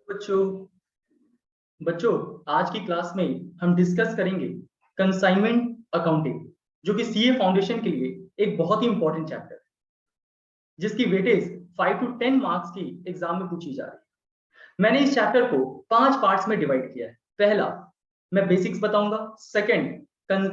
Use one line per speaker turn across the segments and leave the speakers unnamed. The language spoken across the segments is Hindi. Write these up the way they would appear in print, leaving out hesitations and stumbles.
बच्चों बच्चों आज की क्लास में हम डिस्कस करेंगे कंसाइनमेंट अकाउंटिंग, जो कि सीए फाउंडेशन के लिए एक बहुत ही इंपॉर्टेंट चैप्टर है, जिसकी वेटेज 5 to 10 मार्क्स की एग्जाम में पूछी जा रही है। मैंने इस चैप्टर को 5 पार्ट्स में डिवाइड किया है। पहला, मैं बेसिक्स बताऊंगा। Second,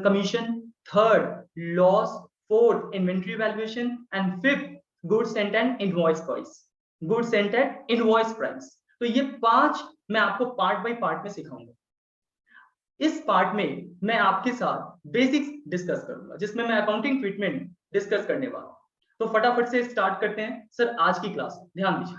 commission. Third, loss. Fourth, inventory valuation. And fifth, goods Saint and invoice price. Goods Saint and invoice price. तो ये 5 मैं आपको पार्ट बाय पार्ट में सिखाऊंगा। इस पार्ट में मैं आपके साथ बेसिक्स डिस्कस करूंगा, जिसमें मैं अकाउंटिंग ट्रीटमेंट डिस्कस करने वाला हूं। तो फटाफट से स्टार्ट करते हैं। सर, आज की क्लास ध्यान दीजिए।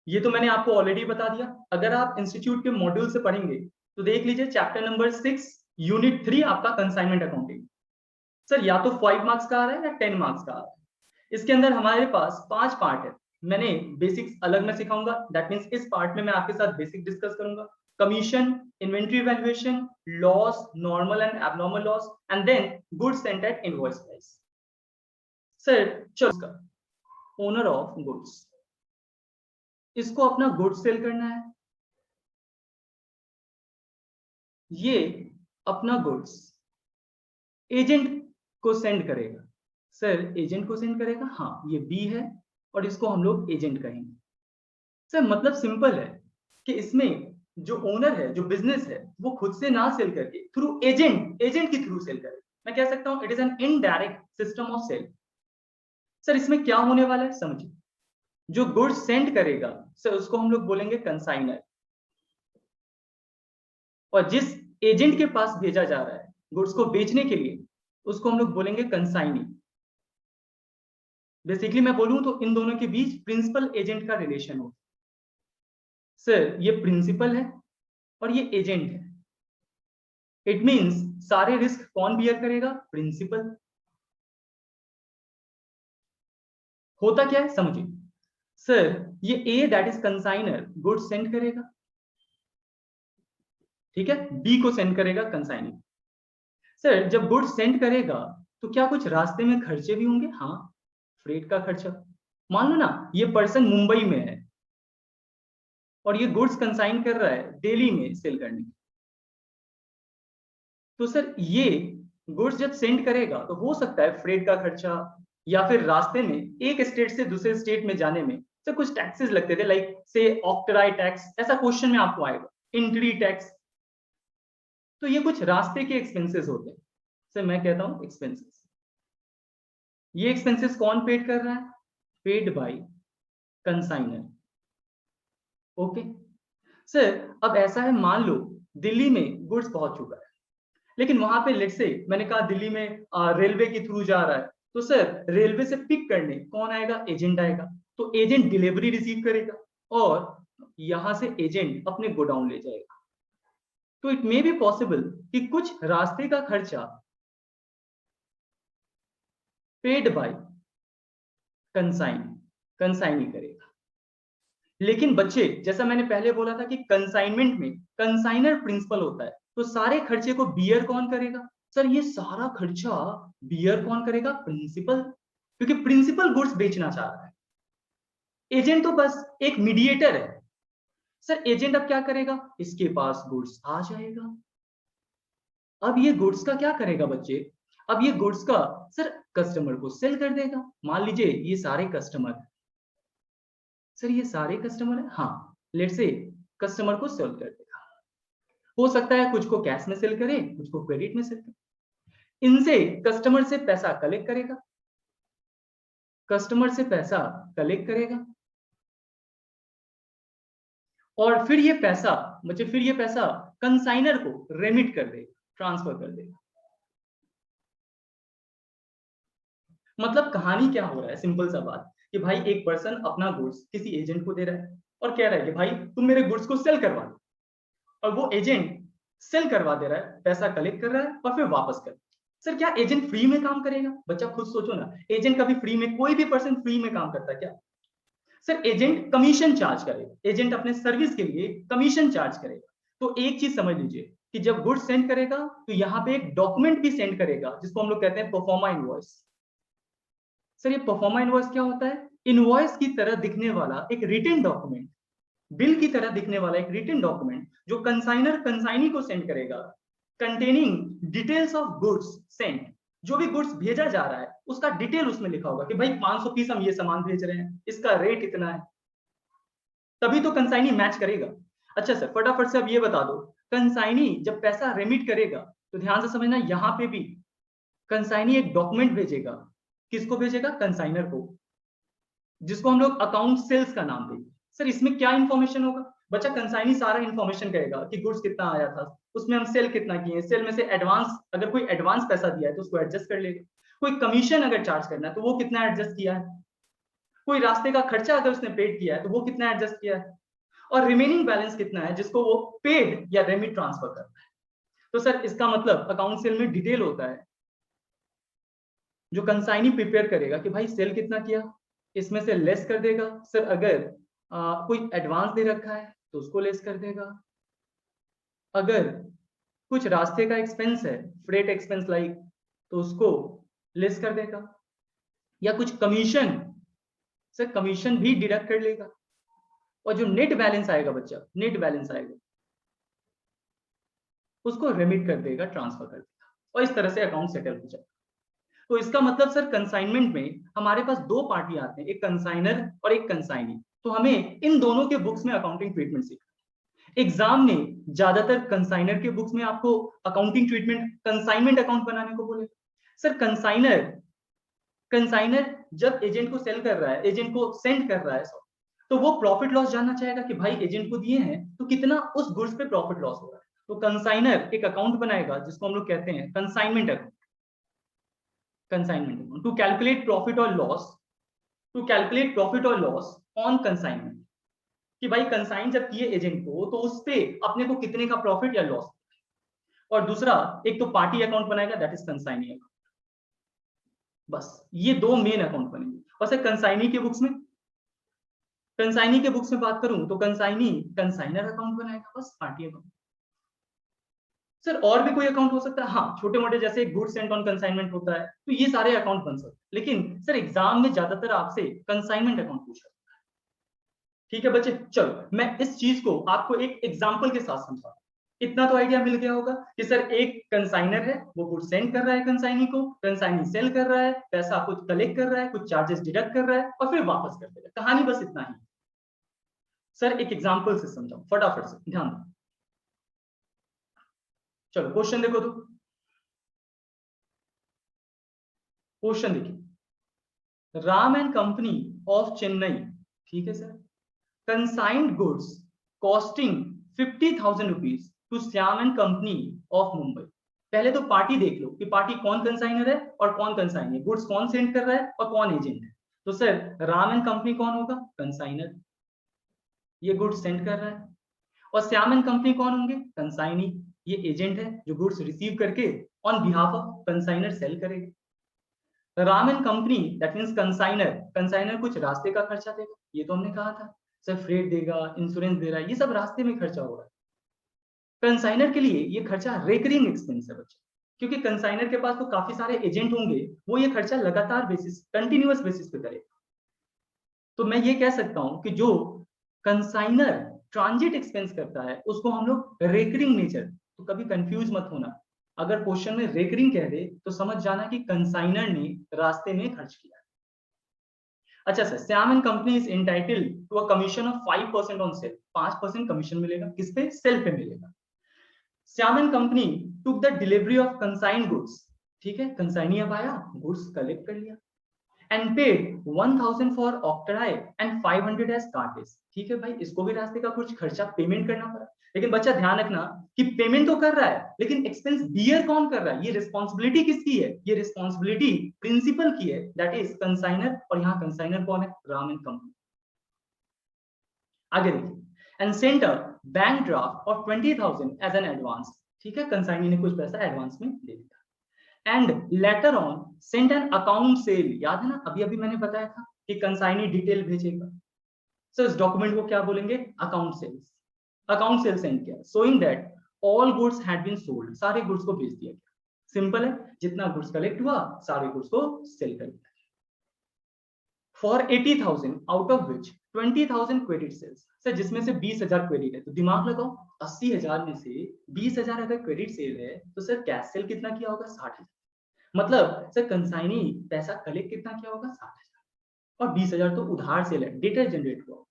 ये तो मैंने आपको ऑलरेडी बता दिया। अगर आप इंस्टीट्यूट के मॉड्यूल से पढ़ेंगे तो देख लीजिए चैप्टर नंबर 6 यूनिट 3 आपका कंसाइनमेंट अकाउंटिंग। सर, या तो 5 मार्क्स का आ रहा है या 10 मार्क्स का आ रहा है। इसके अंदर हमारे पास 5 पार्ट है। मैंने बेसिक्स अलग में सिखाऊंगा। दैट मींस इस पार्ट में मैं आपके साथ बेसिक डिस्कस करूंगा। Commission, inventory valuation, loss, normal and abnormal loss, and then goods sent at invoice price. Sir, चलो, ओनर ऑफ गुड्स, इसको अपना गुड्स सेल करना है। ये अपना गुड्स एजेंट को सेंड करेगा। सर, एजेंट को सेंड करेगा, हाँ, ये बी है और इसको हम लोग एजेंट कहेंगे। सर, मतलब सिंपल है कि इसमें जो ओनर है, जो बिजनेस है, वो खुद से ना सेल करके थ्रू एजेंट के थ्रू सेल करे। मैं कह सकता हूं it is an indirect system of sale. Sir, इसमें क्या होने वाला है समझिए। जो गुड्स सेंड करेगा सर, उसको हम लोग बोलेंगे कंसाइनर, और जिस एजेंट के पास भेजा जा रहा है गुड्स को बेचने के लिए, उसको हम लोग बोलेंगे कंसाइनी। बेसिकली मैं बोलूं तो इन दोनों के बीच प्रिंसिपल एजेंट का रिलेशन हो। सर, ये प्रिंसिपल है और ये एजेंट है। इट मींस सारे रिस्क कौन बियर करेगा? प्रिंसिपल। होता क्या है समझिए। सर, ये A that is consignor goods send करेगा, ठीक है, बी को सेंड करेगा कंसाइनी। सर, जब गुड्स सेंड करेगा तो क्या कुछ रास्ते में खर्चे भी होंगे? हाँ, फ्रेट का खर्चा। मान लो ना, ये पर्सन मुंबई में है और ये गुड्स कंसाइन कर रहा है दिल्ली में सेल करने। तो सर, ये गुड्स जब सेंड करेगा तो हो सकता है फ्रेट का खर्चा, या फिर रास्ते में एक स्टेट से दूसरे स्टेट में जाने में सर कुछ टैक्सेस लगते थे, लाइक से ऑक्ट्राई टैक्स, ऐसा क्वेश्चन में आपको आएगा, एंट्री टैक्स। तो ये कुछ रास्ते के एक्सपेंसेस होते हैं। सर, मैं कहता हूं एक्सपेंसेस। ये एक्सपेंसेस कौन पेड कर रहा है? Paid by consignor. Okay sir, अब ऐसा है, मान लो दिल्ली में गुड्स पहुंच चुका है, लेकिन वहां पे लेट्स से मैंने कहा दिल्ली में रेलवे के थ्रू जा रहा है। तो सर, रेलवे से पिक करने कौन आएगा? एजेंट आएगा। तो एजेंट डिलीवरी रिसीव करेगा और यहां से एजेंट अपने गोडाउन ले जाएगा। तो इट मे बी पॉसिबल कि कुछ रास्ते का खर्चा पेड बाय कंसाइनी करेगा। लेकिन बच्चे, जैसा मैंने पहले बोला था कि कंसाइनमेंट में कंसाइनर प्रिंसिपल होता है, तो सारे खर्चे को बियर कौन करेगा? सर, ये सारा खर्चा बियर कौन करेगा? प्रिंसिपल, क्योंकि प्रिंसिपल गुड्स बेचना चाह रहा है। एजेंट तो बस एक मीडिएटर है। सर, एजेंट अब क्या करेगा? इसके पास गुड्स आ जाएगा। अब ये गुड्स का क्या करेगा बच्चे? अब ये गुड्स का सर कस्टमर को सेल कर देगा। मान लीजिए ये सारे कस्टमर, सर ये सारे कस्टमर है, हाँ, लेट्स से कस्टमर को सेल कर देगा। हो सकता है कुछ को कैश में सेल करे, कुछ को क्रेडिट में सेल करे। इनसे कस्टमर से पैसा कलेक्ट करेगा, कस्टमर से पैसा कलेक्ट करेगा, और फिर ये पैसा कंसाइनर को रेमिट कर देगा, ट्रांसफर कर देगा। मतलब कहानी क्या हो रहा है? सिंपल सा बात कि भाई एक पर्सन अपना गुड्स किसी एजेंट को दे रहा है और कह रहा है कि भाई तुम मेरे गुड्स को सेल करवा दो, और वो एजेंट सेल करवा दे रहा है, पैसा कलेक्ट कर रहा है और फिर वापस कर। सर, क्या एजेंट फ्री में काम करेगा? बच्चा खुद सोचो ना, एजेंट कभी फ्री में, कोई भी पर्सन फ्री में काम करता है क्या? सर, एजेंट कमीशन चार्ज करेगा। एजेंट अपने सर्विस के लिए कमीशन चार्ज करेगा। तो एक चीज समझ लीजिए कि जब गुड्स सेंड करेगा तो यहाँ पे एक डॉक्यूमेंट भी सेंड करेगा, जिसको हम लोग कहते हैं परफॉर्मा इनवॉइस। सर, ये परफॉर्मा इनवॉइस क्या होता है? इनवॉइस की तरह दिखने वाला एक रिटन डॉक्यूमेंट, बिल की तरह दिखने वाला एक रिटन डॉक्यूमेंट जो कंसाइनर कंसाइनी को सेंड करेगा, containing details of goods Saint. जो भी गुड्स भेजा जा रहा है उसका डिटेल उसमें लिखा होगा कि भाई 500 पीस हम ये सामान भेज रहे हैं, इसका रेट इतना है, तभी तो कंसाइनी मैच करेगा। अच्छा सर, फटाफट से अब ये बता दो, कंसाइनी जब पैसा रेमिट करेगा तो ध्यान से समझना, यहां पे भी कंसाइनी एक डॉक्यूमेंट भेजेगा। किसको भेजेगा? कंसाइनर को, जिसको हम लोग अकाउंट सेल्स का नाम देंगे। सर इसमें क्या इंफॉर्मेशन होगा? बच्चा कंसाइनी सारा इंफॉर्मेशन कहेगा कि गुड्स कितना आया था, उसमें हम सेल कितना किए, सेल में से एडवांस, अगर कोई एडवांस पैसा दिया है तो उसको एडजस्ट कर लेगा, कोई कमीशन अगर चार्ज करना है तो वो कितना एडजस्ट किया है, कोई रास्ते का खर्चा अगर उसने पेड किया है तो वो कितना एडजस्ट किया है, और रिमेनिंग बैलेंस कितना है जिसको वो पेड या रेमिट ट्रांसफर करता है। तो सर इसका मतलब अकाउंट सेल में डिटेल होता है जो कंसाइनी प्रिपेयर करेगा कि भाई सेल कितना किया, इसमें से लेस कर देगा। सर अगर कोई एडवांस दे रखा है तो उसको लेस कर देगा, अगर कुछ रास्ते का एक्सपेंस है, फ्रेट एक्सपेंस लाइक, तो उसको लेस कर देगा, या कुछ कमीशन, सर कमीशन भी डिडक्ट कर लेगा, और जो नेट बैलेंस आएगा बच्चा, नेट बैलेंस आएगा उसको रेमिट कर देगा, ट्रांसफर कर देगा, और इस तरह से अकाउंट सेटल हो जाएगा। तो इसका मतलब सर कंसाइनमेंट में हमारे पास दो पार्टी आते हैं, एक कंसाइनर और एक कंसाइनी। तो हमें इन दोनों के बुक्स में अकाउंटिंग ट्रीटमेंट सीखना। एग्जाम में ज्यादातर कंसाइनर के बुक्स में आपको अकाउंटिंग ट्रीटमेंट कंसाइनमेंट अकाउंट बनाने को बोले। सर कंसाइनर, कंसाइनर जब एजेंट को सेल कर रहा है, एजेंट को सेंड कर रहा है, तो वो प्रॉफिट लॉस जानना चाहेगा कि भाई एजेंट को दिए हैं तो कितना उस गुड्स पे प्रॉफिट लॉस हो रहा है। तो कंसाइनर एक अकाउंट बनाएगा जिसको हम लोग कहते हैं consignment account, consignment account, to calculate profit और लॉस, टू कैलकुलेट प्रॉफिट और लॉस ऑन कंसाइनमेंट, कि भाई कंसाइन जब किए एजेंट को तो उस पे अपने को कितने का प्रॉफिट या लॉस। और दूसरा एक तो पार्टी अकाउंट बनाएगा, दैट इज कंसाइनी अकाउंट। बस ये दो मेन अकाउंट बनेंगे। और सर कंसाइनी के बुक्स में, कंसाइनी के बुक्स में बात करूं तो कंसाइनी कंसाइनर अकाउंट बनाएगा, बस पार्टी अकाउंट। सर और भी कोई अकाउंट हो सकता है, हाँ छोटे मोटे जैसे गुड्स सेंट ऑन कंसाइनमेंट होता है, तो ये सारे अकाउंट बन सकते हैं। लेकिन सर एग्जाम में ज्यादातर आपसे कंसाइनमेंट अकाउंट पूछा। ठीक है बच्चे, चलो मैं इस चीज को आपको एक एग्जांपल के साथ समझा। इतना तो आइडिया मिल गया होगा कि सर एक कंसाइनर है, वो गुड्स सेंड कर रहा है कंसाइनी को, कंसाइनी सेल कर रहा है, पैसा कुछ कलेक्ट कर रहा है, कुछ चार्जेस डिडक्ट कर रहा है और फिर वापस कर देगा। कहानी बस इतना ही। सर एक एग्जांपल से समझाओ फटाफट से, ध्यान दो। चलो क्वेश्चन देखो तो, क्वेश्चन देखिए, Ram and company of Chennai, ठीक है sir, consigned goods costing 50,000 rupees to Shyam and company of Mumbai. पहले तो पार्टी देख लो कि पार्टी कौन कंसाइनर है और कौन कंसाइन है, गुड्स कौन सेंड कर रहा है और कौन एजेंट है। तो सर राम एंड कंपनी कौन होगा? कंसाइनर, ये गुड्स सेंड कर रहा है। और श्याम एंड कंपनी कौन होंगे? कंसाइनी, ये एजेंट है जो गुड्स रिसीव करके on behalf of consignor sell करेगा। Ram and company that means consignor, consignor कुछ रास्ते का खर्चा देगा, ये तो हमने कहा था, सर फ्रेट देगा, इंश्योरेंस दे रहा है, ये सब रास्ते में खर्चा हो रहा है। कंसाइनर के लिए ये खर्चा रेकरिंग एक्सपेंस है बच्चे, क्योंकि कंसाइनर के पास तो काफी सारे एजेंट होंगे, वो ये खर्चा लगातार बेसिस, कंटिन्यूअस बेसिस पे करेगा। तो मैं ये कह सकता हूं कि जो कंसाइनर ट्रांजिट एक्सपेंस करता है उसको हम लोग रेकरिंग नेचर, तो कभी कंफ्यूज मत होना, अगर क्वेश्चन में रेकरिंग कह दे तो समझ जाना कि कंसाइनर ने रास्ते में खर्च किया। अच्छा sir, Shyam and company is entitled to a commission of 5% on sale, 5% commission मिलेगा, किस पे? सेल पे मिलेगा। Shyam and company took the delivery of consign goods, ठीक है, कंसाइनी अब आया, गुड्स कलेक्ट कर लिया, and paid 1000 for octroi and 500 as cartage, ठीक है भाई, इसको भी रास्ते का कुछ खर्चा पेमेंट करना पड़ा। लेकिन बच्चा ध्यान रखना कि पेमेंट तो कर रहा है, लेकिन एक्सपेंस बियर कौन कर रहा है? ये रिस्पॉन्सिबिलिटी किसकी है? ये रिस्पॉन्सिबिलिटी प्रिंसिपल की है, दैट इज कंसाइनर। और यहाँ कंसाइनर कौन है? Ram and company. आगे देखिए, and sent a bank draft of 20,000 as an advance, ठीक है, कंसाइनी ने कुछ पैसा एडवांस में दे दिया। And later on sent an account sale, याद है ना, अभी अभी मैंने बताया था कि कंसाइनी डिटेल भेजेगा, सो इस डॉक्यूमेंट को क्या बोलेंगे? Account sales. Account sale send किया, showing that all goods had been sold, सारे गुड्स को बेच दिया गया। सिंपल है, जितना गुड्स कलेक्ट हुआ सारे गुड्स को सेल कर दिया। For 80,000 out of which 20,000 credit sales. Sir जिसमें से 20,000 क्रेडिट है, तो दिमाग लगाओ 80,000 में से 20,000 अगर क्रेडिट सेल है तो सर कैश सेल कितना किया होगा 60,000। मतलब सर कंसाइनी पैसा कलेक्ट कितना किया होगा 60,000 और 20,000 तो उधार सेल है, डेटा जनरेट हुआ होगा।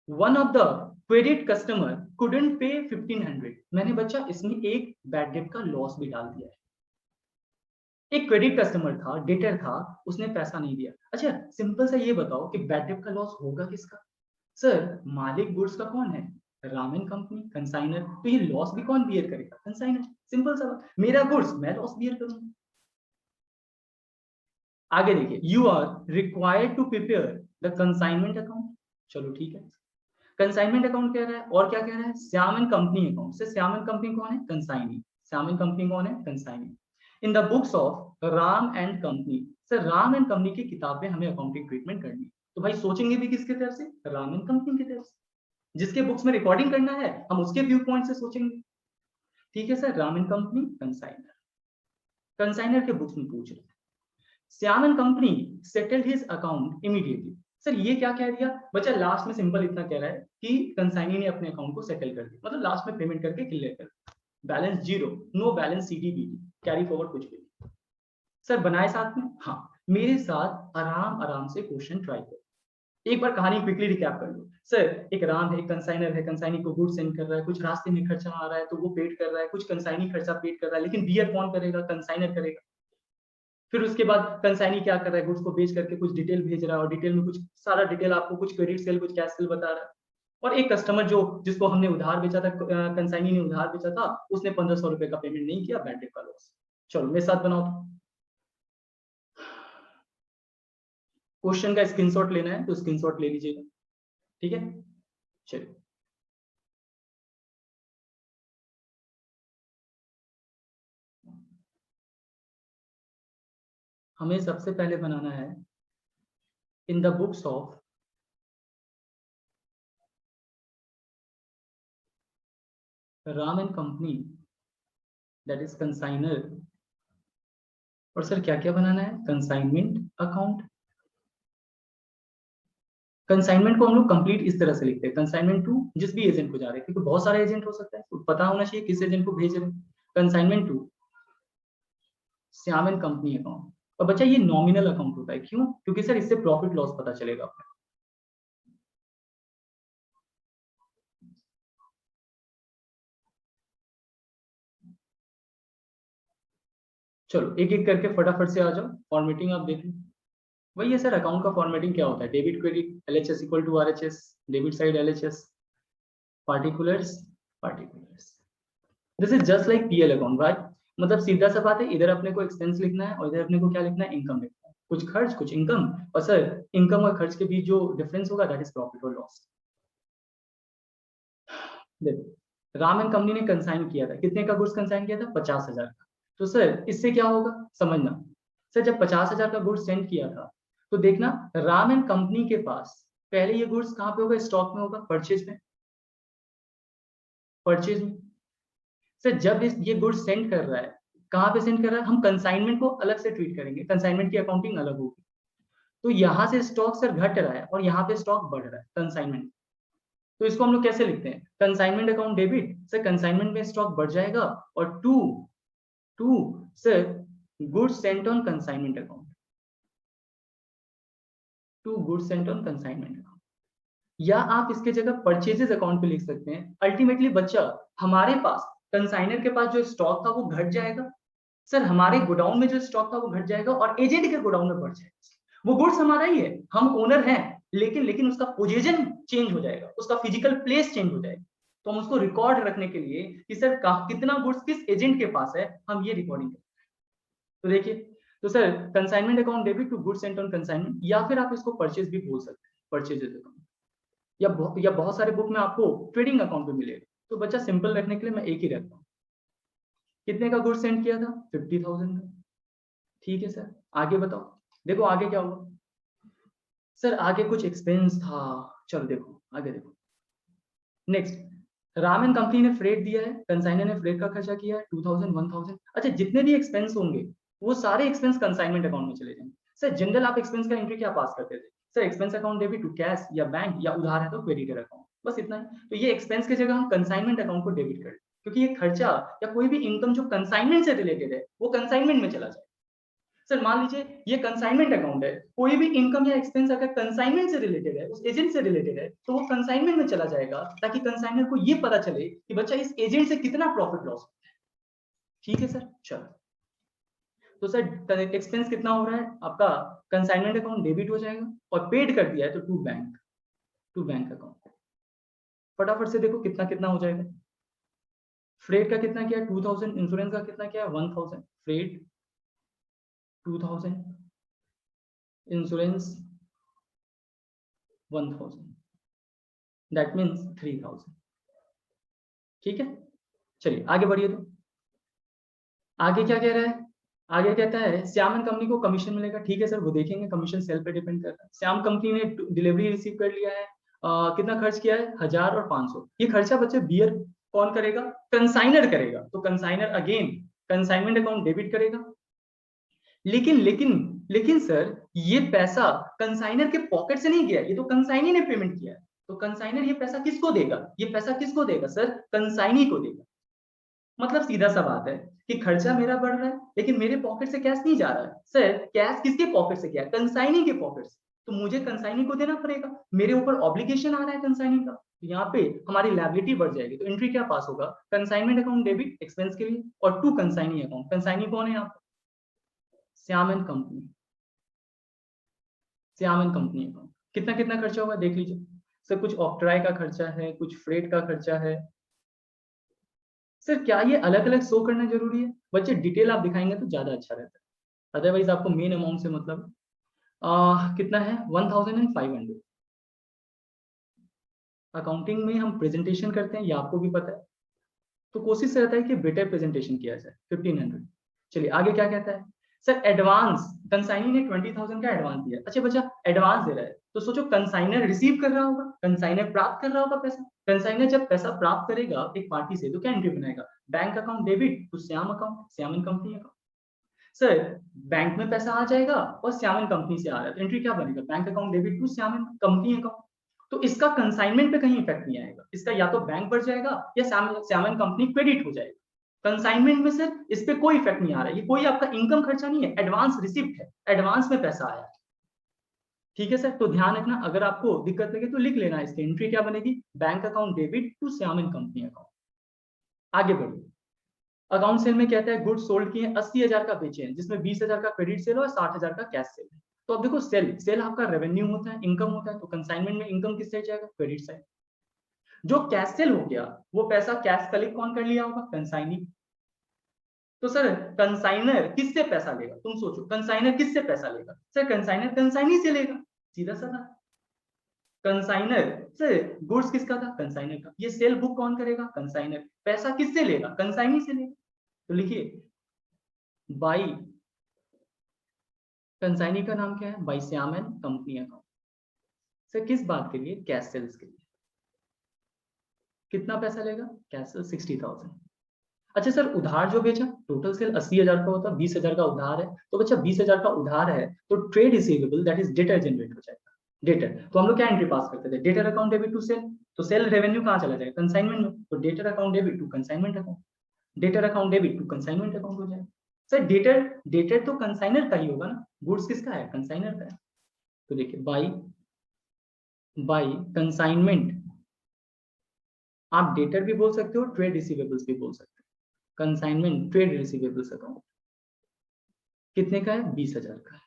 One of the credit customer couldn't पे 1500। मैंने बच्चा इसमें एक बैड डेट का लॉस भी डाल दिया है। एक क्रेडिट कस्टमर था, डेटर था, उसने पैसा नहीं दिया। अच्छा सिंपल सा ये बताओ कि बैड डेट का लॉस होगा किसका? सर मालिक गुड्स का कौन है? Ram and company, consignor. तो ये लॉस भी कौन बियर करेगा? कंसाइनर। सिंपल सा बात, मेरा गुड्स मैं लॉस बियर करूंगा। आगे देखिए, you are required to prepare the consignment account. चलो ठीक है, कंसाइनमेंट अकाउंट कह रहा है और क्या कह रहा है? Shyam and company account. से श्याम एंड कंपनी कौन है? कंसाइनी। श्याम एंड कंपनी कौन है? Consignee. In the books of Ram and company. Sir Ram and company की किताब में हमें अकाउंटिंग ट्रीटमेंट करनी है, तो भाई सोचेंगे भी किसके तरफ से? राम एंड कंपनी की तरफ से। जिसके बुक्स में रिकॉर्डिंग करना है हम उसके व्यू पॉइंट से सोचेंगे। ठीक है sir, Ram and company, consignor. Consignor के बुक्स में पूछ रहे हैं Shyam and company settled his account immediately. Sir ये क्या कह दिया बच्चा? लास्ट में सिंपल इतना कह रहा है कि कंसाइनी ने अपने अकाउंट को सेटल कर दिया, मतलब लास्ट में पेमेंट करके क्लियर कर दिया। बैलेंस जीरो, नो बैलेंस सीडीबीडी, कैरी फॉरवर्ड कुछ भी। सर बनाए साथ में? हाँ, मेरे साथ आराम आराम से क्वेश्चन ट्राई करो। एक बार कहानी क्विकली रिकैप कर लो। सर एक राम है, एक कंसाइनर है, कंसाइनी को गुड सेंड कर रहा है, कुछ रास्ते में खर्चा आ रहा है तो वो पेड कर रहा है, कुछ कंसाइनी खर्चा पेड कर रहा है, लेकिन बियर कौन करेगा? कंसाइनर करेगा। फिर उसके बाद कंसाइनी क्या कर रहा है? गुड्स को बेच करके कुछ डिटेल भेज रहा है और डिटेल में कुछ सारा डिटेल आपको कुछ क्रेडिट सेल कुछ कैश सेल बता रहा है। और एक कस्टमर जो जिसको हमने उधार बेचा था, कंसाइनी ने उधार बेचा था, उसने 1500 रुपए का पेमेंट नहीं किया, बैड डेट का लॉस। चलो मेरे साथ बनाओ तो। क्वेश्चन का स्क्रीनशॉट लेना है तो स्क्रीनशॉट ले लीजिएगा, ठीक है? चलिए हमें सबसे पहले बनाना है in the books of Ram and company, that is consignor. और सर क्या क्या बनाना है? Consignment account. कंसाइनमेंट को हम लोग कंप्लीट इस तरह से लिखते हैं, कंसाइनमेंट टू जिस भी एजेंट को जा रहे हैं, क्योंकि बहुत सारे एजेंट हो सकता है, तो पता होना चाहिए किस एजेंट को भेज रहे हैं। Consignment to Shyam and company account. और बच्चा ये नॉमिनल अकाउंट होता है, क्यों? क्योंकि सर इससे प्रॉफिट लॉस पता चलेगा आपको। चलो एक एक करके फटाफट से आ जाओ, फॉर्मेटिंग आप देख लो। वही है सर, अकाउंट का फॉर्मेटिंग क्या होता है? Debit credit, LHS equal to RHS, debit side LHS, particulars particulars. This is just like PL account, right? मतलब सीधा सा बात है, इधर अपने को एक्सपेंस लिखना है और इधर अपने को क्या लिखना है? इनकम लिखना है। कुछ खर्च कुछ इनकम, और सर इनकम और खर्च के बीच जो डिफरेंस होगा दैट इज प्रॉफिट और लॉस। देखो राम एंड कंपनी ने कंसाइन किया था, कितने का गुड्स कंसाइन किया था? 50,000 का। तो सर इससे क्या होगा समझना। सर जब 50,000 का गुड्स सेंड किया था तो देखना राम एंड कंपनी के पास पहले ये गुड्स कहाँ पे होगा? स्टॉक में होगा, परचेज में, परचेज में। सर जब ये गुड्स सेंड कर रहा है, कहाँ पे सेंड कर रहा है? हम कंसाइनमेंट को अलग से ट्रीट करेंगे, कंसाइनमेंट की अकाउंटिंग अलग होगी। तो यहाँ से स्टॉक सर घट रहा है और यहाँ पे स्टॉक बढ़ रहा है कंसाइनमेंट। तो इसको हम लोग कैसे लिखते हैं? Consignment account debit. Sir consignment में स्टॉक बढ़ जाएगा और to to sir goods sent on consignment account, to goods sent on consignment account. या आप इसके जगह परचेजेस अकाउंट पे लिख सकते हैं। अल्टीमेटली बच्चा हमारे पास कंसाइनर के पास जो स्टॉक था वो घट जाएगा, सर हमारे गोडाउन में जो स्टॉक था वो घट जाएगा और एजेंट के गोडाउन में बढ़ जाएगा। वो गुड्स हमारा ही है, हम ओनर हैं, लेकिन उसका पोजीशन चेंज हो जाएगा, उसका फिजिकल प्लेस चेंज हो जाएगा। तो हम उसको रिकॉर्ड रखने के लिए कि सर कितना गुड्स किस एजेंट के पास है, हम ये रिकॉर्डिंग करें। तो देखिए, तो sir consignment account debit to goods sent on consignment, या फिर आप इसको परचेज भी बोल सकते हैं, परचेजेस अकाउंट। या बहुत सारे बुक में आपको ट्रेडिंग अकाउंट भी मिलेगा। तो बच्चा सिंपल रखने के लिए मैं एक ही रखता हूँ। कितने का गुड्स सेंड किया था? 50,000 का। ठीक है सर, आगे बताओ। देखो आगे क्या हुआ सर, आगे कुछ एक्सपेंस था। चलो देखो आगे देखो। नेक्स्ट, राम एंड कंपनी ने फ्रेट दिया है, कंसाइनर ने फ्रेट का खर्चा किया है 2000 1000। अच्छा जितने भी एक्सपेंस होंगे वो सारे एक्सपेंस कंसाइनमेंट अकाउंट में चले जाएंगे। सर जनरल आप एक्सपेंस का एंट्री क्या पास करते थे? Sir expense account debit to cash या बैंक या उधार है तो क्रेडिटर अकाउंट, बस इतना ही। तो ये एक्सपेंस की जगह हम कंसाइनमेंट अकाउंट को डेबिट करें, क्योंकि ये खर्चा या कोई भी इनकम जो कंसाइनमेंट से रिलेटेड है वो कंसाइनमेंट में चला जाए। सर मान लीजिए ये कंसाइनमेंट अकाउंट है, कोई भी इनकम या एक्सपेंस अगर कंसाइनमेंट से रिलेटेड है, उस एजेंट से रिलेटेड है, तो वो कंसाइनमेंट में चला जाएगा, ताकि कंसाइनर को ये पता चले कि बच्चा इस एजेंट से कितना प्रॉफिट लॉस होता है। ठीक है सर, चलो। तो सर एक्सपेंस कितना हो रहा है आपका, कंसाइनमेंट अकाउंट डेबिट हो जाएगा, और पेड कर दिया है तो टू बैंक अकाउंट। फटाफट से देखो कितना कितना हो जाएगा। फ्रेट का कितना किया 2000, इंश्योरेंस का कितना किया 1000, फ्रेट 2000, इंश्योरेंस 1000, दैट मीन्स 3000। ठीक है, चलिए आगे बढ़िए। तो आगे क्या कह रहा है, आगे कहता है श्याम एंड कंपनी को कमीशन मिलेगा। ठीक है सर, वो देखेंगे, कमीशन सेल पे डिपेंड करता है। श्याम कंपनी ने डिलीवरी रिसीव कर लिया है, कितना खर्च किया है 1000 और 500। ये खर्चा बच्चे बियर कौन करेगा, कंसाइनर करेगा। तो consignor again consignment account debit करेगा। लेकिन सर ये पैसा कंसाइनर के पॉकेट से नहीं गया, ये तो कंसाइनी ने पेमेंट किया है। तो कंसाइनर ये पैसा किसको देगा, ये पैसा किसको देगा सर, कंसाइनी को देगा। मतलब सीधा सा बात है कि खर्चा मेरा बढ़ रहा है, लेकिन मेरे पॉकेट से कैश नहीं जा रहा है। सर कैश किसके पॉकेट से गया, कंसाइनी के पॉकेट से, तो मुझे कंसाइनी को देना पड़ेगा, मेरे ऊपर ऑब्लिगेशन आ रहा है कंसाइनी का। तो यहाँ पे हमारी लायबिलिटी बढ़ जाएगी। तो एंट्री क्या पास होगा, कंसाइनमेंट अकाउंट डेबिट एक्सपेंस के लिए, और टू कंसाइनी अकाउंट। कंसाइनी कौन है यहाँ पे, Shyam and company, Shyam and company account. कितना कितना खर्चा होगा देख लीजिए। सर कुछ ऑक्ट्राई का खर्चा है, कुछ फ्रेट का खर्चा है। सर क्या ये अलग अलग शो करना जरूरी है, बच्चे डिटेल आप दिखाएंगे तो ज्यादा अच्छा रहता है, अदरवाइज आपको मेन अमाउंट से मतलब कितना है 1500। अकाउंटिंग में हम प्रेजेंटेशन करते हैं, ये आपको भी पता है, तो कोशिश रहता है कि बेटर प्रेजेंटेशन किया जाए 1500। चलिए आगे क्या कहता है। सर एडवांस, कंसाइनी ने 20,000 का एडवांस दिया। अच्छा बच्चा एडवांस दे रहा है, तो सोचो कंसाइनर रिसीव कर रहा होगा, कंसाइनर प्राप्त कर रहा होगा पैसा। कंसाइनर जब पैसा प्राप्त करेगा एक पार्टी से, तो क्या एंट्री बनाएगा, bank account debit to Shyam account, Shyam and company account. Sir bank में पैसा आ जाएगा और श्याम एंड कंपनी से आ रहा है, तो एंट्री क्या बनेगा, bank account debit to Shyam and company account. तो इसका कंसाइनमेंट पे कहीं इफेक्ट नहीं आएगा, इसका या तो बैंक बढ़ जाएगा या श्याम एंड कंपनी क्रेडिट हो जाएगा। कंसाइनमेंट में सर इस पे कोई इफेक्ट नहीं आ रहा है, ये कोई आपका इनकम खर्चा नहीं है, एडवांस रिसिप्ट है, एडवांस में पैसा आया है। ठीक है सर, तो ध्यान रखना, अगर आपको दिक्कत लगे तो लिख लेना, इसकी एंट्री क्या बनेगी, bank account debit to Shyam and company account. आगे बढ़िए। अकाउंट सेल में कहता है गुड्स सोल्ड किए 80,000 का बेचे हैं, जिसमें 20,000 का क्रेडिट सेल और 60,000 का कैश सेल है। तो अब देखो सेल सेल आपका रेवेन्यू होता है, इनकम होता है, तो कंसाइनमेंट में इनकम किस साइड जाएगा, क्रेडिट साइड। जो कैश सेल हो गया वो पैसा कैश कलेक्ट कौन कर लिया होगा, कंसाइनी। तो सर कंसाइनर किससे पैसा लेगा, तुम सोचो कंसाइनर किससे पैसा लेगा, सर कंसाइनर कंसाइनी से लेगा, सीधा साधा। कंसाइनर सर गुड्स किसका था, कंसाइनर का, ये सेल बुक कौन करेगा, कंसाइनर। पैसा किससे लेगा, कंसाइनी से लेगा। तो लिखिए बाई, कंसाइनी का नाम क्या है, by Shyam and company account. Sir किस बात के लिए, कैश सेल्स के लिए। कितना पैसा लेगा, कैश सेल 60,000। अच्छा सर उधार जो बेचा, टोटल सेल 80,000 का होता, 20,000 का उधार है, तो बच्चा 20,000 का उधार है, तो trade receivable that is debtor generate हो जाएगा। डेटर, तो हम लोग क्या एंट्री पास करते थे, debtor account debit to sale. तो सेल रेवेन्यू कहाँ चला जाएगा, कंसाइनमेंट में, तो debtor account debit to consignment account, debtor account debit to consignment account हो जाएगा। सर डेटर डेटर तो कंसाइनर का ही होगा ना, गुड्स किसका है, कंसाइनर का है। तो देखिए बाई बाई कंसाइनमेंट, आप डेटर भी बोल सकते हो, ट्रेड रिसीवेबल्स भी बोल सकते हो। कंसाइनमेंट ट्रेड रिसीवेबल्स अकाउंट कितने का है, 20,000 का है।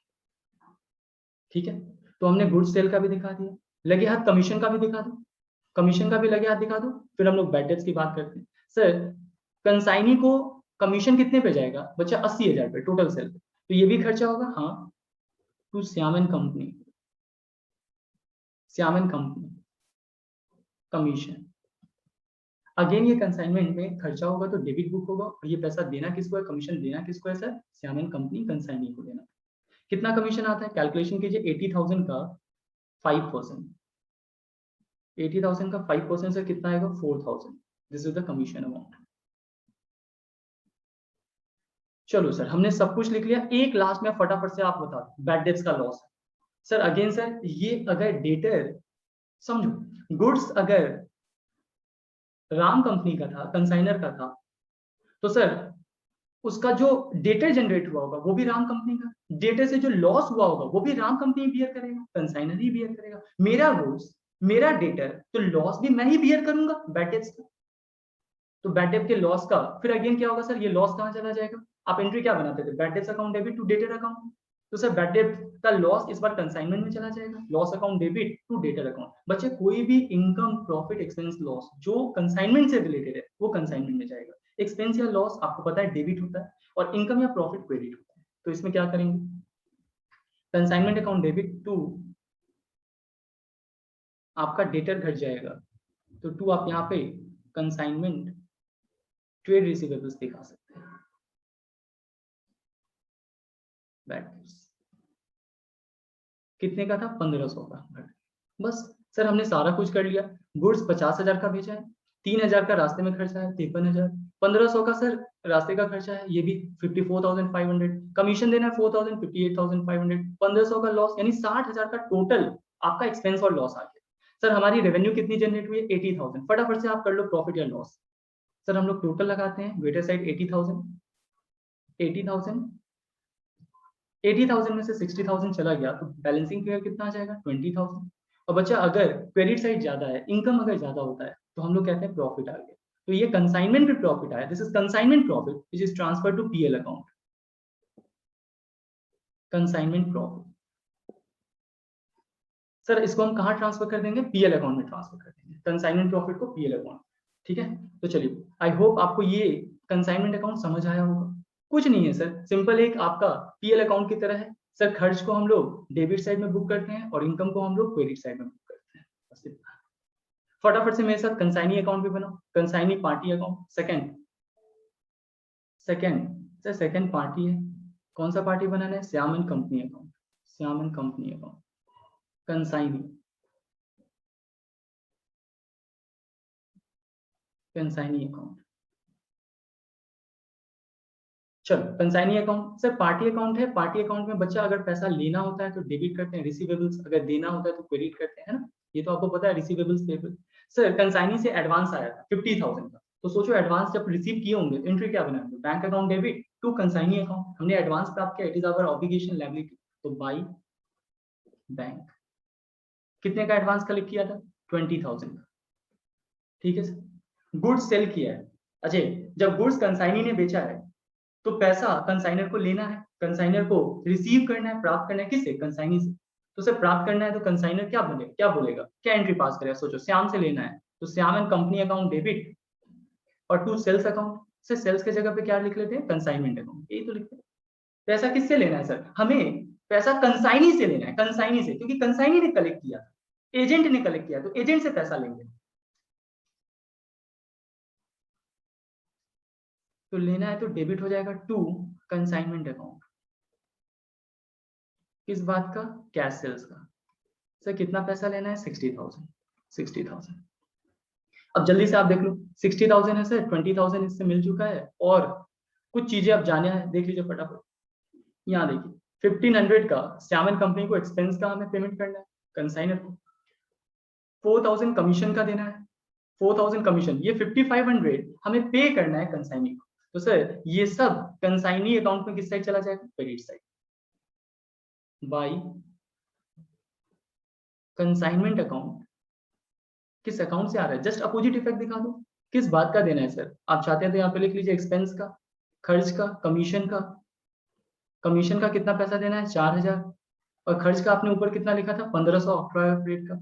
ठीक है, तो हमने गुड्स सेल का भी दिखा दिया, लगे हाथ कमीशन का भी दिखा दो, कमीशन का भी लगे हाथ दिखा दो, फिर हम लोग बैड डेट्स की बात करते हैं। सर कंसाइनी को कमीशन कितने पे जाएगा बच्चा, 80,000 पे टोटल सेल पे, तो ये भी खर्चा होगा, हाँ, to Shyam and company, Shyam and company commission. Again ये कंसाइनमेंट में खर्चा होगा तो डेबिट बुक होगा, और ये पैसा देना किसको है, कमीशन देना किसको है sir, Shyam and company consignee को देना। कितना कमीशन आता है, कैलकुलेशन कीजिए, 80,000 का 5%, 80,000 का 5% से कितना आएगा, 4,000। This is the commission amount. चलो सर, हमने सब कुछ लिख लिया। एक लास्ट में फटाफट से आप बता दो, बैड डेट्स का लॉस। सर अगेन सर, ये अगर डेटर, समझो गुड्स अगर राम कंपनी का था, कंसाइनर का था, तो सर उसका जो डेटर जनरेट हुआ होगा वो भी राम कंपनी का, डेटर से जो लॉस हुआ होगा वो भी राम कंपनी बियर करेगा, कंसाइनर ही बियर करेगा। मेरा गुड्स, मेरा डेटर, तो लॉस भी मैं ही बियर करूंगा बैड डेट्स का। तो बैड डेट के लॉस का फिर अगेन क्या होगा सर, ये लॉस कहाँ चला जाएगा? आप एंट्री क्या बनाते थे, bad debts account debit to debtor account. तो सर बैड डेट का लॉस इस बार कंसाइनमेंट में चला जाएगा, loss account debit to debtor account. बच्चे कोई भी इनकम, प्रॉफिट, एक्सपेंस, लॉस जो कंसाइनमेंट से रिलेटेड है वो कंसाइनमेंट में जाएगा। एक्सपेंस या लॉस आपको पता है डेबिट होता है, और इनकम या प्रॉफिट क्रेडिट होता है। तो इसमें क्या करेंगे, कंसाइनमेंट अकाउंट डेबिट टू, आपका डेटर घट जाएगा, तो टू आप यहाँ पे कंसाइनमेंट ट्रेड रिसीवेबल्स दिखा सकते हैं, बैड कितने का था, 1500 का। बस सर हमने सारा कुछ कर लिया। गुड्स 50,000 का भेजा है, 3,000 का रास्ते में खर्चा है 53,000, 1500 का सर रास्ते का खर्चा है, ये भी 54,500, कमीशन देना है 4,000, 58,500, 1500 का लॉस, यानी 60,000 का टोटल आपका एक्सपेंस और लॉस आ गया। सर हमारी रेवेन्यू कितनी जनरेट हुई है, 80,000। फटाफट से आप कर लो प्रॉफिट या लॉस। सर हम लोग टोटल लगाते हैं, वेटर साइड 80,000, 80,000, 80,000 में से 60,000 चला गया तो बैलेंसिंग फिगर कितना आ जाएगा, 20,000। और बच्चा अगर क्रेडिट साइड ज्यादा है, इनकम अगर ज्यादा होता है, तो हम लोग कहते हैं प्रॉफिट आ गया। तो ये कंसाइनमेंट पे प्रॉफिट आया, this is consignment profit which is transfer to PL account, consignment profit. Sir इसको हम कहाँ ट्रांसफर कर देंगे, पीएल अकाउंट में ट्रांसफर कर देंगे, कंसाइनमेंट प्रॉफिट को पीएल अकाउंट। ठीक है, तो चलिए आई होप आपको ये कंसाइनमेंट अकाउंट समझ आया होगा। कुछ नहीं है सर, सिंपल एक आपका पीएल अकाउंट की तरह है। सर खर्च को हम लोग डेबिट साइड में बुक करते हैं और इनकम को हम लोग क्रेडिट साइड में बुक करते हैं, बस इतना। फटाफट से मेरे साथ कंसाइनी अकाउंट भी बनाओ, consignee party account. Second, second sir second party है, कौन सा पार्टी बनाना है, Shyam and company account, Shyam and company account, consignee, consignee account. चलो consignee account, sir party account है, पार्टी अकाउंट में बच्चा अगर पैसा लेना होता है तो डेबिट करते हैं, रिसीवेबल्स अगर देना होता है तो क्रेडिट करते हैं, है ना, ये तो आपको पता है, रिसीवेबल्स पेबल। सर कंसाइनी से एडवांस आया था 50,000 का, तो सोचो एडवांस जब रिसीव किए होंगे तो एंट्री क्या बनाएंगे, bank account debit to consignee account, हमने एडवांस प्राप्त किया, it is our obligation liability, तो बाई बैंक। कितने का एडवांस कलेक्ट किया था, 20,000 का। ठीक है सर, गुड्स सेल किया है, अजय जब गुड्स कंसाइनी ने बेचा है तो पैसा कंसाइनर को लेना है, कंसाइनर को रिसीव करना है, प्राप्त करना है, किससे, कंसाइनी से। तो उसे प्राप्त करना है तो कंसाइनर क्या बोलेगा, क्या एंट्री पास करेगा, सोचो श्याम से लेना है तो Shyam and company account debit और टू सेल्स अकाउंट, से सेल्स के जगह पे क्या लिख लेते हैं, कंसाइनमेंट अकाउंट, यही तो लिखते हैं। पैसा किससे लेना है सर, हमें पैसा कंसाइनी से लेना है, कंसाइनी से, क्योंकि कंसाइनी ने कलेक्ट किया, एजेंट ने कलेक्ट किया, तो एजेंट से पैसा लेंगे। तो लेना है तो डेबिट हो जाएगा टू कंसाइनमेंट अकाउंट, किस बात का, कैश सेल्स का। सर कितना पैसा लेना है, 60,000, 60,000। अब जल्दी से आप देख लो, 60,000 है सर, 20,000 इससे मिल चुका है, और कुछ चीजें अब जाने हैं, देख लीजिए फटाफट। यहाँ देखिए 1500 का श्याम एंड कंपनी को एक्सपेंस का हमें पेमेंट करना है, कंसाइनर को 4,000 कमीशन का देना है, 4,000 कमीशन, ये 5,500 हमें पे करना है कंसाइनी को। तो सर ये सब कंसाइनी अकाउंट में किस साइड चला जाएगा, credit side, by consignment account. किस अकाउंट से आ रहा है, जस्ट अपोजिट इफेक्ट दिखा दो, किस बात का देना है सर, आप चाहते हैं तो यहाँ पे लिख लीजिए एक्सपेंस का, खर्च का, कमीशन का। कमीशन का कितना पैसा देना है, 4,000, और खर्च का आपने ऊपर कितना लिखा था, 1,500 ऑक्ट्रा का।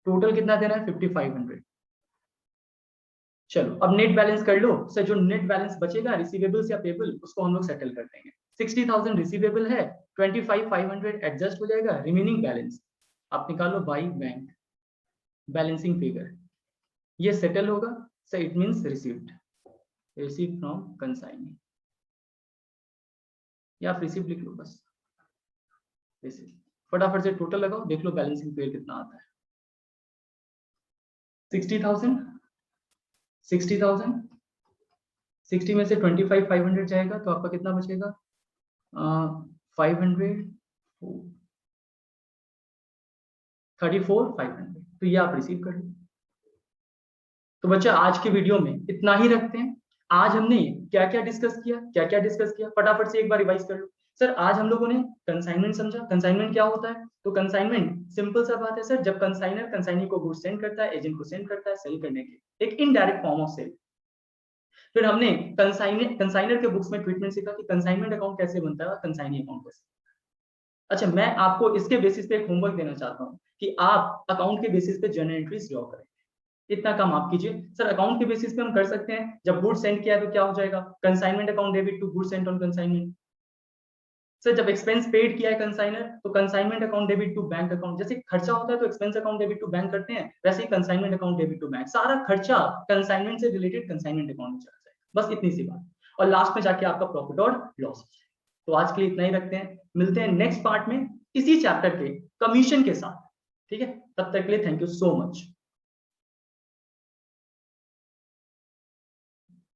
टोटल कितना देना है, 5,500। चलो अब नेट बैलेंस कर लो सर, जो नेट बैलेंस बचेगा रिसीवेबल्स या पेबल उसको हम लोग सेटल कर देंगे। 60,000 रिसीवेबल है, 25,500 एडजस्ट हो जाएगा, रिमेनिंग बैलेंस आप निकालो बाई बैंक, बैलेंसिंग फिगर, ये सेटल होगा sir, it means received, receive from consignee, या आप रिसीव लिख लो बस, रिसीव। फटाफट से टोटल लगाओ, देख लो बैलेंसिंग फिगर कितना आता है, 60,000, 60,000, 60 में से 25 500 जाएगा तो आपका कितना बचेगा 500 34 500। तो ये आप रिसीव कर लो। तो बच्चा आज के वीडियो में इतना ही रखते हैं। आज हमने क्या क्या डिस्कस किया फटाफट से एक बार रिवाइज कर लो। सर आज हम लोगों ने कंसाइनमेंट समझा। कंसाइनमेंट क्या होता है? तो कंसाइनमेंट सिंपल सा बात है सर, जब कंसाइनर कंसाइनी को गुड्स सेंड करता है, एजेंट को सेंड करता है सेल करने के, एक इनडायरेक्ट फॉर्म ऑफ सेल। फिर हमने कंसाइनर के बुक्स में ट्रीटमेंट सीखा कि कंसाइनमेंट अकाउंट कैसे बनता है, कंसाइनी अकाउंट कैसे। अच्छा, मैं आपको इसके बेसिस पे एक होमवर्क देना चाहता हूँ कि आप अकाउंट के बेसिस पे जर्नल एंट्रीज ड्रॉ करें। इतना काम आप कीजिए। सर अकाउंट के बेसिस पे हम कर सकते हैं, जब गुड्स सेंड किया तो क्या हो जाएगा, consignment account debit to goods sent on consignment. Sir जब एक्सपेंस पेड किया है कंसाइनर तो consignment account debit to bank account. जैसे खर्चा होता है तो expense account debit to bank करते हैं, वैसे ही consignment account debit to bank. सारा खर्चा कंसाइनमेंट से रिलेटेड कंसाइनमेंट अकाउंट में चला जाएगा। बस इतनी सी बात, और लास्ट में जाके आपका प्रॉफिट और लॉस। तो आज के लिए इतना ही रखते हैं, मिलते हैं नेक्स्ट पार्ट में इसी चैप्टर के कमीशन के साथ। ठीक है, तब तक के लिए थैंक यू सो मच।